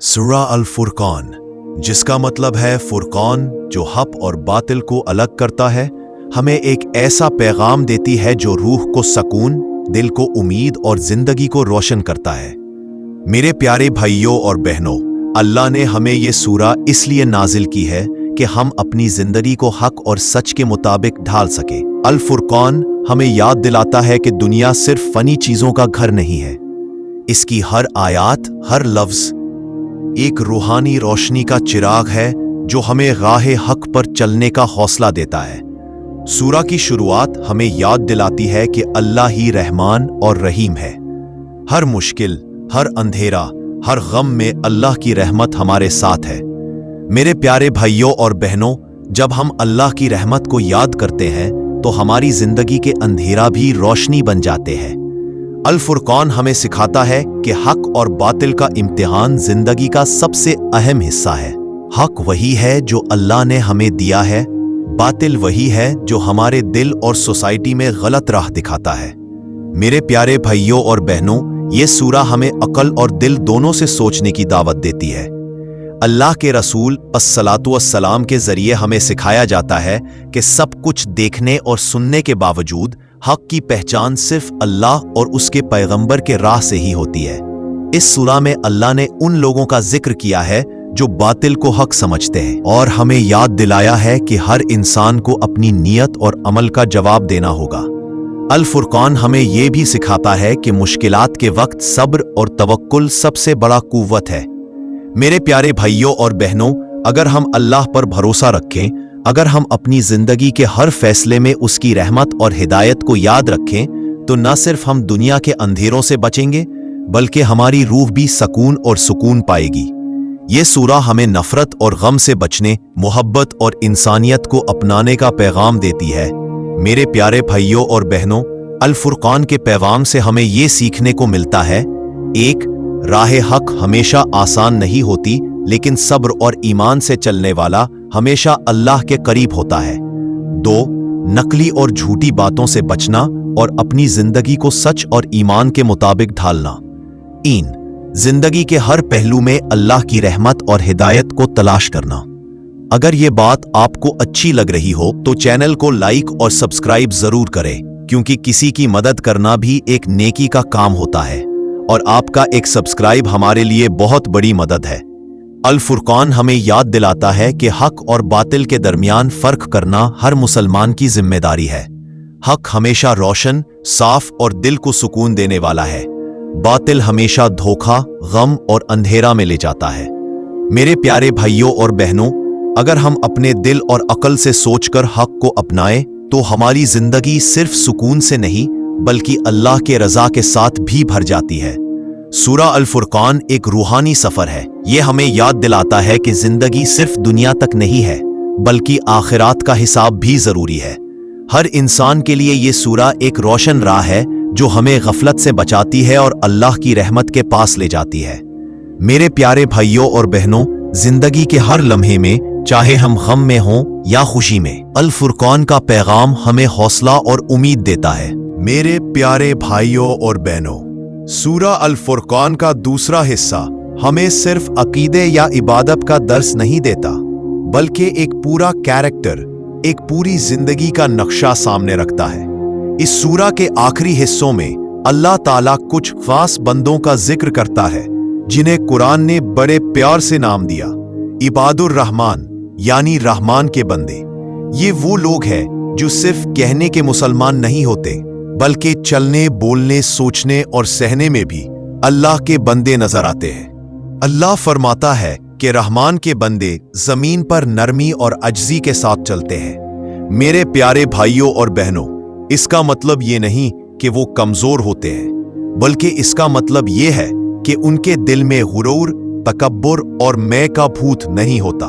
सूरा अल फुरकान, जिसका मतलब है फुरकान, जो हक और बातिल को अलग करता है, हमें एक ऐसा पैगाम देती है जो रूह को सकून, दिल को उम्मीद और जिंदगी को रोशन करता है। मेरे प्यारे भाइयों और बहनों, अल्लाह ने हमें ये सूरा इसलिए नाजिल की है कि हम अपनी जिंदगी को हक और सच के मुताबिक ढाल सके। अल फुरकान हमें याद दिलाता है कि दुनिया सिर्फ फनी चीजों का घर नहीं है। इसकी हर आयत, हर लफ्ज एक रूहानी रोशनी का चिराग है जो हमें राहे हक पर चलने का हौसला देता है। सूरा की शुरुआत हमें याद दिलाती है कि अल्लाह ही रहमान और रहीम है। हर मुश्किल, हर अंधेरा, हर गम में अल्लाह की रहमत हमारे साथ है। मेरे प्यारे भाइयों और बहनों, जब हम अल्लाह की रहमत को याद करते हैं तो हमारी जिंदगी के अंधेरा भी रोशनी बन जाते हैं। अल फुरकान हमें सिखाता है कि हक और बातिल का इम्तिहान जिंदगी का सबसे अहम हिस्सा है। हक वही है जो अल्लाह ने हमें दिया है, बातिल वही है जो हमारे दिल और सोसाइटी में गलत राह दिखाता है। मेरे प्यारे भाइयों और बहनों, ये सूरा हमें अकल और दिल दोनों से सोचने की दावत देती है। अल्लाह के रसूल अस्सलातु वस्सलाम के जरिए हमें सिखाया जाता है कि सब कुछ देखने और सुनने के बावजूद हक की पहचान सिर्फ अल्लाह और उसके पैगंबर के राह से ही होती है। इस सूरा में अल्लाह ने उन लोगों का जिक्र किया है जो बातिल को हक समझते हैं और हमें याद दिलाया है कि हर इंसान को अपनी नियत और अमल का जवाब देना होगा। अल फुरकान हमें यह भी सिखाता है कि मुश्किलात के वक्त सब्र और तवक्कुल सबसे बड़ा कुव्वत है। मेरे प्यारे भाइयों और बहनों, अगर हम अल्लाह पर भरोसा रखें, अगर हम अपनी जिंदगी के हर फैसले में उसकी रहमत और हिदायत को याद रखें, तो न सिर्फ हम दुनिया के अंधेरों से बचेंगे, बल्कि हमारी रूह भी सकून और सुकून पाएगी। ये सूरा हमें नफरत और गम से बचने, मोहब्बत और इंसानियत को अपनाने का पैगाम देती है। मेरे प्यारे भाइयों और बहनों, अल फुरकान के पैगाम से हमें ये सीखने को मिलता है: एक, राहे हक हमेशा आसान नहीं होती, लेकिन सब्र और ईमान से चलने वाला हमेशा अल्लाह के करीब होता है। दो, नकली और झूठी बातों से बचना और अपनी जिंदगी को सच और ईमान के मुताबिक ढालना। तीन, जिंदगी के हर पहलू में अल्लाह की रहमत और हिदायत को तलाश करना। अगर ये बात आपको अच्छी लग रही हो तो चैनल को लाइक और सब्सक्राइब जरूर करें, क्योंकि किसी की मदद करना भी एक नेकी का काम होता है और आपका एक सब्सक्राइब हमारे लिए बहुत बड़ी मदद है। अल फुरकान हमें याद दिलाता है कि हक और बातिल के दरमियान फर्क करना हर मुसलमान की जिम्मेदारी है। हक हमेशा रोशन, साफ और दिल को सुकून देने वाला है। बातिल हमेशा धोखा, गम और अंधेरा में ले जाता है। मेरे प्यारे भाइयों और बहनों, अगर हम अपने दिल और अकल से सोचकर हक को अपनाएं, तो हमारी जिंदगी सिर्फ सुकून से नहीं, बल्कि अल्लाह के रजा के साथ भी भर जाती है। सूरा अल फुरकान एक रूहानी सफर है। यह हमें याद दिलाता है कि जिंदगी सिर्फ दुनिया तक नहीं है, बल्कि आखिरात का हिसाब भी जरूरी है। हर इंसान के लिए यह सूरा एक रोशन राह है जो हमें गफलत से बचाती है और अल्लाह की रहमत के पास ले जाती है। मेरे प्यारे भाइयों और बहनों, जिंदगी के हर लम्हे में, चाहे हम गम में हों या खुशी में, अल फुरकान का पैगाम हमें हौसला और उम्मीद देता है। मेरे प्यारे भाइयों और बहनों, सूरा अल फुरकान का दूसरा हिस्सा हमें सिर्फ अकीदे या इबादत का दर्स नहीं देता, बल्कि एक पूरा कैरेक्टर, एक पूरी जिंदगी का नक्शा सामने रखता है। इस सूरा के आखिरी हिस्सों में अल्लाह ताला कुछ खास बंदों का जिक्र करता है जिन्हें कुरान ने बड़े प्यार से नाम दिया, इबादुर रहमान, यानी रहमान के बंदे। ये वो लोग हैं जो सिर्फ कहने के मुसलमान नहीं होते, बल्कि चलने, बोलने, सोचने और सहने में भी अल्लाह के बंदे नजर आते हैं। अल्लाह फरमाता है कि रहमान के बंदे जमीन पर नरमी और अज्जी के साथ चलते हैं। मेरे प्यारे भाइयों और बहनों, इसका मतलब ये नहीं कि वो कमजोर होते हैं, बल्कि इसका मतलब ये है कि उनके दिल में गुरूर, तकब्बुर और मैं का भूत नहीं होता।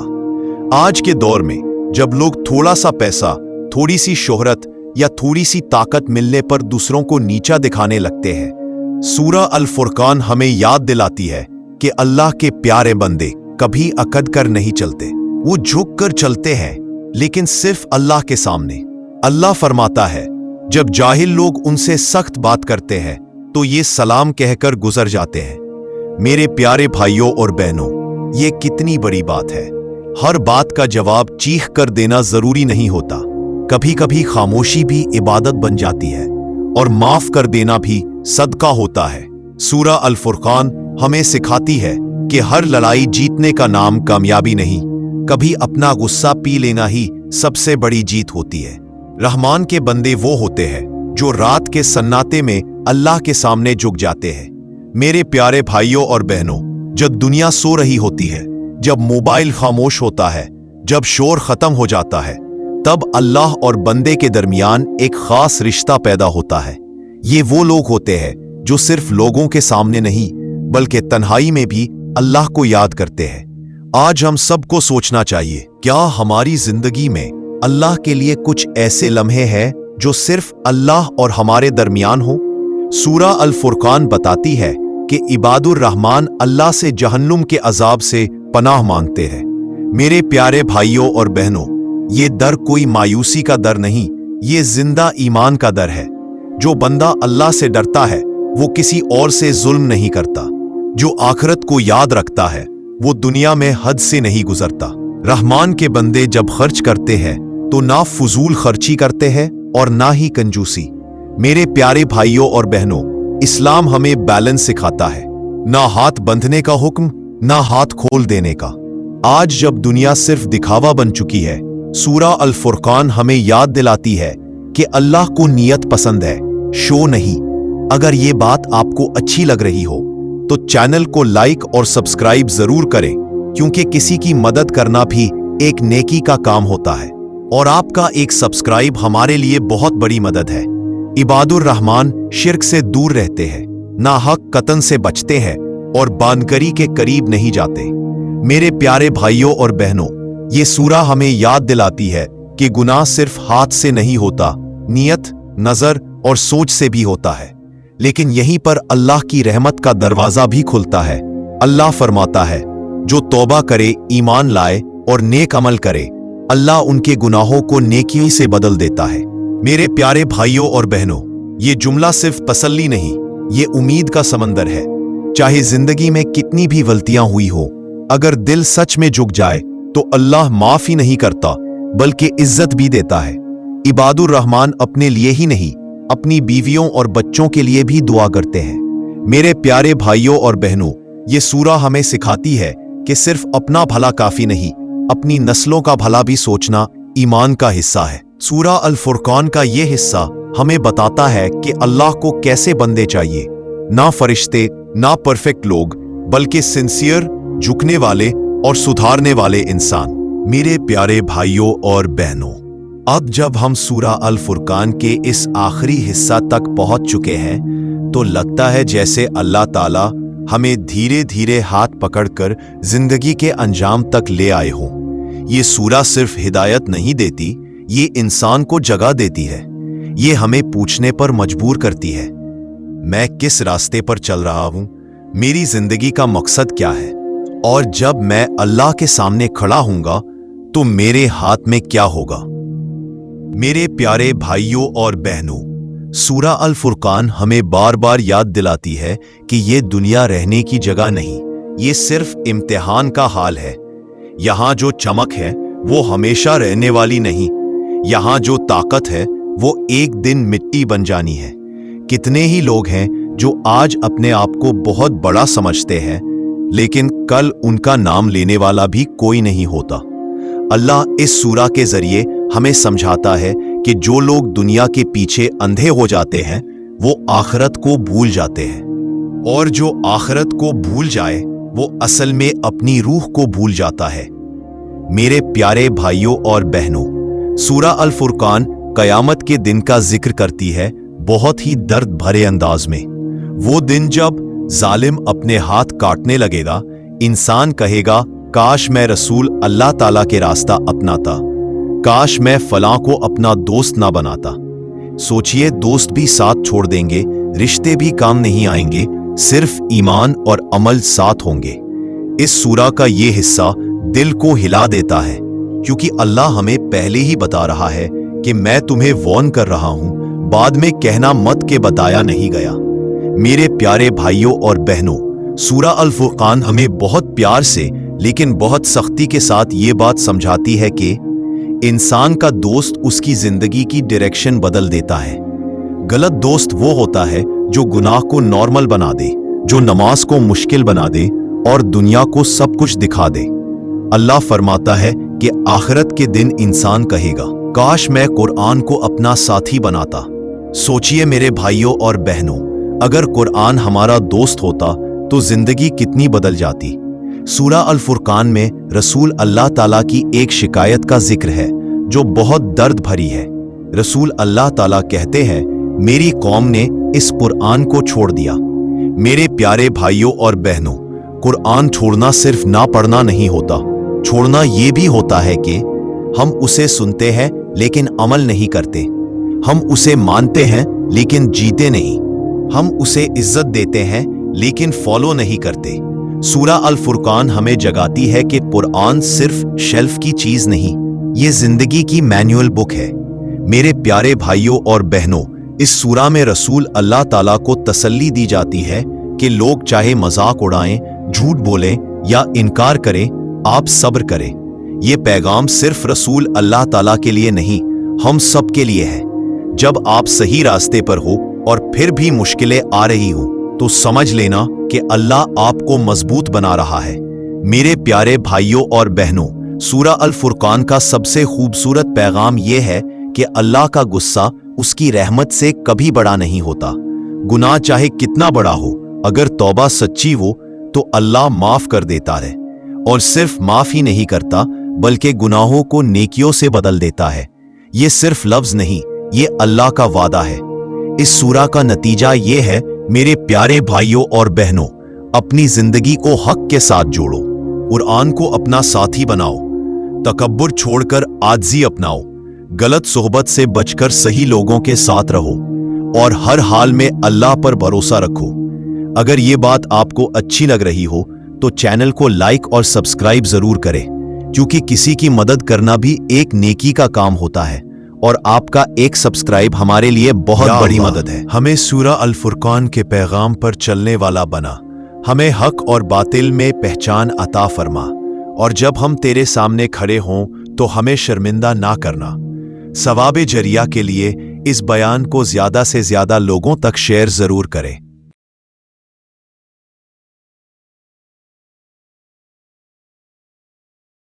आज के दौर में जब लोग थोड़ा सा पैसा, थोड़ी सी शोहरत या थोड़ी सी ताकत मिलने पर दूसरों को नीचा दिखाने लगते हैं, सूरा अल फुरकान हमें याद दिलाती है कि अल्लाह के प्यारे बंदे कभी अकड़ कर नहीं चलते। वो झुक कर चलते हैं, लेकिन सिर्फ अल्लाह के सामने। अल्लाह फरमाता है, जब जाहिल लोग उनसे सख्त बात करते हैं तो ये सलाम कहकर गुजर जाते हैं। मेरे प्यारे भाइयों और बहनों, ये कितनी बड़ी बात है। हर बात का जवाब चीख कर देना जरूरी नहीं होता। कभी कभी खामोशी भी इबादत बन जाती है और माफ कर देना भी सदका होता है। सूरा अल फुरकान हमें सिखाती है कि हर लड़ाई जीतने का नाम कामयाबी नहीं, कभी अपना गुस्सा पी लेना ही सबसे बड़ी जीत होती है। रहमान के बंदे वो होते हैं जो रात के सन्नाटे में अल्लाह के सामने झुक जाते हैं। मेरे प्यारे भाइयों और बहनों, जब दुनिया सो रही होती है, जब मोबाइल खामोश होता है, जब शोर खत्म हो जाता है, तब अल्लाह और बंदे के दरमियान एक खास रिश्ता पैदा होता है। ये वो लोग होते हैं जो सिर्फ लोगों के सामने नहीं बल्कि तन्हाई में भी अल्लाह को याद करते हैं। आज हम सबको सोचना चाहिए, क्या हमारी जिंदगी में अल्लाह के लिए कुछ ऐसे लम्हे हैं जो सिर्फ अल्लाह और हमारे दरमियान हो? सूरा अल फुरकान बताती है कि इबादुर रहमान अल्लाह से जहन्नुम के अजाब से पनाह मांगते हैं। मेरे प्यारे भाइयों और बहनों, ये दर कोई मायूसी का दर नहीं, ये जिंदा ईमान का दर है। जो बंदा अल्लाह से डरता है वो किसी और से जुल्म नहीं करता। जो आखिरत को याद रखता है वो दुनिया में हद से नहीं गुजरता। रहमान के बंदे जब खर्च करते हैं तो ना फजूल खर्ची करते हैं और ना ही कंजूसी। मेरे प्यारे भाइयों और बहनों, इस्लाम हमें बैलेंस सिखाता है, ना हाथ बंधने का हुक्म, ना हाथ खोल देने का। आज जब दुनिया सिर्फ दिखावा बन चुकी है, सूरा अल फुरकान हमें याद दिलाती है कि अल्लाह को नियत पसंद है, शो नहीं। अगर ये बात आपको अच्छी लग रही हो तो चैनल को लाइक और सब्सक्राइब जरूर करें, क्योंकि किसी की मदद करना भी एक नेकी का काम होता है और आपका एक सब्सक्राइब हमारे लिए बहुत बड़ी मदद है। इबादुर रहमान शिर्क से दूर रहते हैं, नाहक कतन से बचते हैं और बानकरी के करीब नहीं जाते। मेरे प्यारे भाइयों और बहनों, ये सूरा हमें याद दिलाती है कि गुनाह सिर्फ हाथ से नहीं होता, नियत, नजर और सोच से भी होता है। लेकिन यहीं पर अल्लाह की रहमत का दरवाजा भी खुलता है। अल्लाह फरमाता है, जो तौबा करे, ईमान लाए और नेक अमल करे, अल्लाह उनके गुनाहों को नेकी से बदल देता है। मेरे प्यारे भाइयों और बहनों, ये जुमला सिर्फ तसल्ली नहीं, ये उम्मीद का समंदर है। चाहे जिंदगी में कितनी भी गलतियां हुई हो, अगर दिल सच में झुक जाए तो अल्लाह माफ ही नहीं करता बल्कि इज्जत भी देता है। इबादुर रहमान अपने लिए ही नहीं, अपनी बीवियों और बच्चों के लिए भी दुआ करते हैं। मेरे प्यारे भाइयों और बहनों, ये सूरा हमें सिखाती है कि सिर्फ अपना भला काफी नहीं, अपनी नस्लों का भला भी सोचना ईमान का हिस्सा है। सूरा अल फुरकान का ये हिस्सा हमें बताता है कि अल्लाह को कैसे बंदे चाहिए, ना फरिश्ते, ना परफेक्ट लोग, बल्कि सिंसियर, झुकने वाले और सुधारने वाले इंसान। मेरे प्यारे भाइयों और बहनों, अब जब हम सूरा अल फुरकान के इस आखिरी हिस्सा तक पहुंच चुके हैं तो लगता है जैसे अल्लाह ताला हमें धीरे धीरे हाथ पकड़कर जिंदगी के अंजाम तक ले आए हों। ये सूरा सिर्फ हिदायत नहीं देती, ये इंसान को जगह देती है। ये हमें पूछने पर मजबूर करती है, मैं किस रास्ते पर चल रहा हूं, मेरी जिंदगी का मकसद क्या है, और जब मैं अल्लाह के सामने खड़ा होऊंगा तो मेरे हाथ में क्या होगा। मेरे प्यारे भाइयों और बहनों, सूरा अल फुरकान हमें बार बार याद दिलाती है कि ये दुनिया रहने की जगह नहीं, ये सिर्फ इम्तिहान का हाल है। यहाँ जो चमक है वो हमेशा रहने वाली नहीं, यहाँ जो ताकत है वो एक दिन मिट्टी बन जानी है। कितने ही लोग हैं जो आज अपने आप को बहुत बड़ा समझते हैं, लेकिन कल उनका नाम लेने वाला भी कोई नहीं होता। अल्लाह इस सूरा के जरिए हमें समझाता है कि जो लोग दुनिया के पीछे अंधे हो जाते हैं वो आखिरत को भूल जाते हैं, और जो आखिरत को भूल जाए वो असल में अपनी रूह को भूल जाता है। मेरे प्यारे भाइयों और बहनों, सूरा अल फुरकान कयामत के दिन का जिक्र करती है बहुत ही दर्द भरे अंदाज में। वो दिन जब जालिम अपने हाथ काटने लगेगा, इंसान कहेगा, काश मैं रसूल अल्लाह ताला के रास्ता अपनाता, काश मैं फलां को अपना दोस्त ना बनाता। सोचिए, दोस्त भी साथ छोड़ देंगे, रिश्ते भी काम नहीं आएंगे, सिर्फ ईमान और अमल साथ होंगे। इस सूरा का ये हिस्सा दिल को हिला देता है, क्योंकि अल्लाह हमें पहले ही बता रहा है कि मैं तुम्हें वार्न कर रहा हूं, बाद में कहना मत के बताया नहीं गया। मेरे प्यारे भाइयों और बहनों, सूरा अल फुरकान हमें बहुत प्यार से लेकिन बहुत सख्ती के साथ ये बात समझाती है कि इंसान का दोस्त उसकी जिंदगी की डायरेक्शन बदल देता है। गलत दोस्त वो होता है जो गुनाह को नॉर्मल बना दे, जो नमाज को मुश्किल बना दे और दुनिया को सब कुछ दिखा दे। अल्लाह फरमाता है कि आखिरत के दिन इंसान कहेगा, काश मैं कुरान को अपना साथी बनाता। सोचिए मेरे भाइयों और बहनों, अगर कुरान हमारा दोस्त होता तो जिंदगी कितनी बदल जाती। सूरा अल फुरकान में रसूल अल्लाह ताला की एक शिकायत का जिक्र है जो बहुत दर्द भरी है। रसूल अल्लाह ताला कहते हैं, मेरी कौम ने इस कुरान को छोड़ दिया। मेरे प्यारे भाइयों और बहनों, कुरान छोड़ना सिर्फ ना पढ़ना नहीं होता, छोड़ना ये भी होता है कि हम उसे सुनते हैं लेकिन अमल नहीं करते, हम उसे मानते हैं लेकिन जीते नहीं, हम उसे इज्जत देते हैं लेकिन फॉलो नहीं करते। सूरा अल फुरकान हमें जगाती है कि कुरान सिर्फ शेल्फ की चीज नहीं, ये जिंदगी की मैनुअल बुक है। मेरे प्यारे भाइयों और बहनों, इस सूरा में रसूल अल्लाह ताला को तसल्ली दी जाती है कि लोग चाहे मजाक उड़ाएं, झूठ बोलें या इनकार करें, आप सब्र करें। ये पैगाम सिर्फ रसूल अल्लाह ताला के लिए नहीं, हम सब के लिए है। जब आप सही रास्ते पर हो और फिर भी मुश्किलें आ रही हो तो समझ लेना कि अल्लाह आपको मजबूत बना रहा है। मेरे प्यारे भाइयों और बहनों, सूरा अल फुरकान का सबसे खूबसूरत पैगाम यह है कि अल्लाह का गुस्सा उसकी रहमत से कभी बड़ा नहीं होता। गुनाह चाहे कितना बड़ा हो, अगर तौबा सच्ची हो तो अल्लाह माफ कर देता है, और सिर्फ माफ ही नहीं करता बल्कि गुनाहों को नेकियों से बदल देता है। ये सिर्फ लफ्ज नहीं, ये अल्लाह का वादा है। इस सूरा का नतीजा ये है, मेरे प्यारे भाइयों और बहनों, अपनी जिंदगी को हक के साथ जोड़ो, कुरान को अपना साथी बनाओ, तकब्बुर छोड़कर आजिज़ी अपनाओ, गलत सोहबत से बचकर सही लोगों के साथ रहो और हर हाल में अल्लाह पर भरोसा रखो। अगर ये बात आपको अच्छी लग रही हो तो चैनल को लाइक और सब्सक्राइब जरूर करें, क्योंकि किसी की मदद करना भी एक नेकी का काम होता है और आपका एक सब्सक्राइब हमारे लिए बहुत बड़ी मदद है। हमें सूरा अल फुरकान के पैगाम पर चलने वाला बना, हमें हक और बातिल में पहचान अता फरमा, और जब हम तेरे सामने खड़े हों तो हमें शर्मिंदा ना करना। सवाब जरिया के लिए इस बयान को ज्यादा से ज्यादा लोगों तक शेयर जरूर करें।